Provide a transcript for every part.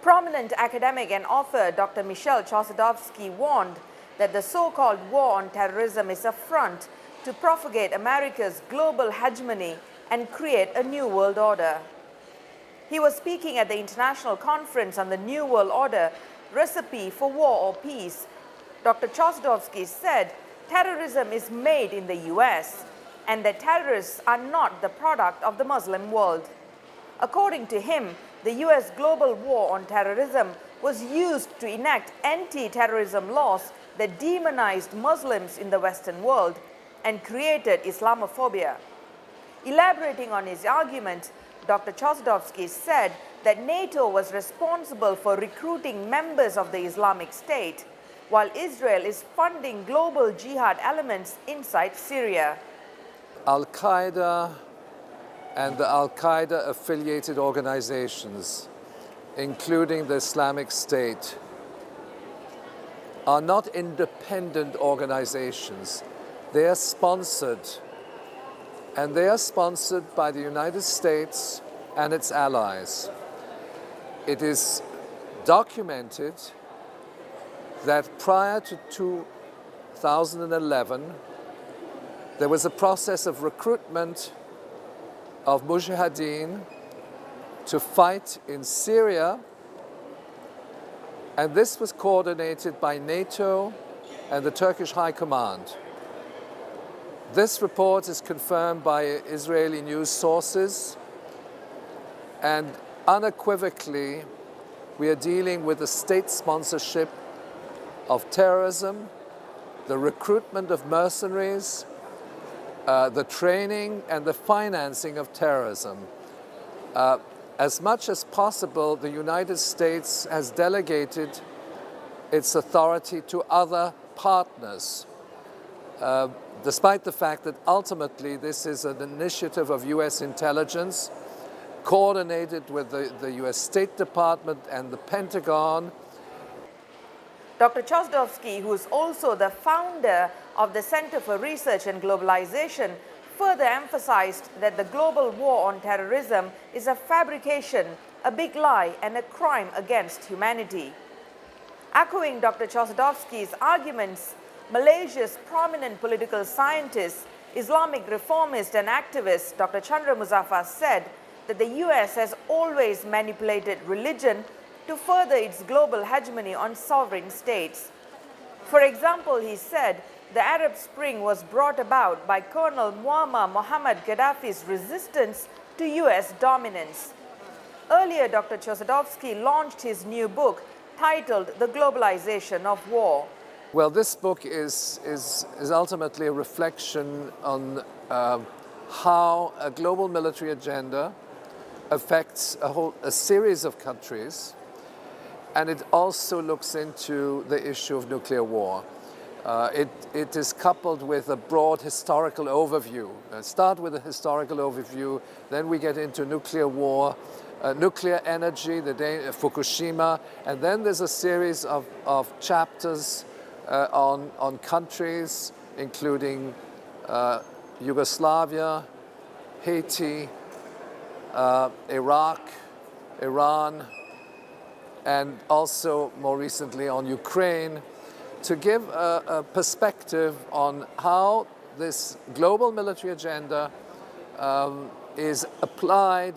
Prominent academic and author Dr. Michel Chossudovsky warned that the so-called war on terrorism is a front to propagate America's global hegemony and create a new world order. He was speaking at the International Conference on the New World Order, Recipe for War or Peace. Dr. Chossudovsky said terrorism is made in the US and that terrorists are not the product of the Muslim world. According to him, the US global war on terrorism was used to enact anti-terrorism laws that demonized Muslims in the Western world and created Islamophobia. Elaborating on his argument, Dr. Chossudovsky said that NATO was responsible for recruiting members of the Islamic State, while Israel is funding global jihad elements inside Syria. Al-Qaeda and the Al-Qaeda affiliated organizations, including the Islamic State, are not independent organizations. They are sponsored, and they are sponsored by the United States and its allies. It is documented that prior to 2011, there was a process of recruitment of mujahideen to fight in Syria, and this was coordinated by NATO and the Turkish High Command. This report is confirmed by Israeli news sources, and unequivocally, we are dealing with the state sponsorship of terrorism, the recruitment of mercenaries, the training and the financing of terrorism. As much as possible, the United States has delegated its authority to other partners, despite the fact that ultimately this is an initiative of US intelligence, coordinated with the US State Department and the Pentagon. Dr. Chossudovsky, who is also the founder of the Center for Research and Globalization, further emphasized that the global war on terrorism is a fabrication, a big lie, and a crime against humanity. Echoing Dr. Chossudovsky's arguments, Malaysia's prominent political scientist, Islamic reformist and activist Dr. Chandra Muzaffar said that the US has always manipulated religion to further its global hegemony on sovereign states. For example, he said the Arab Spring was brought about by Colonel Muammar Mohammad Gaddafi's resistance to US dominance. Earlier, Dr. Chossudovsky launched his new book titled The Globalization of War. Well, this book is ultimately a reflection on how a global military agenda affects a series of countries, and it also looks into the issue of nuclear war. It is coupled with a broad historical overview. Start with a historical overview, then we get into nuclear war, nuclear energy, Fukushima, and then there's a series of chapters on countries, including Yugoslavia, Haiti, Iraq, Iran, and also more recently on Ukraine, to give a perspective on how this global military agenda is applied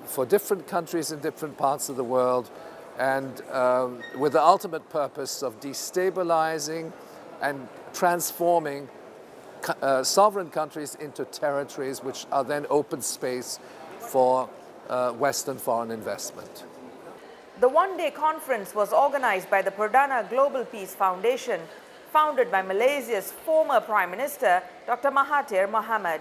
for different countries in different parts of the world, and with the ultimate purpose of destabilizing and transforming sovereign countries into territories which are then open space for Western foreign investment. The one-day conference was organized by the Perdana Global Peace Foundation, founded by Malaysia's former Prime Minister, Dr. Mahathir Mohamad.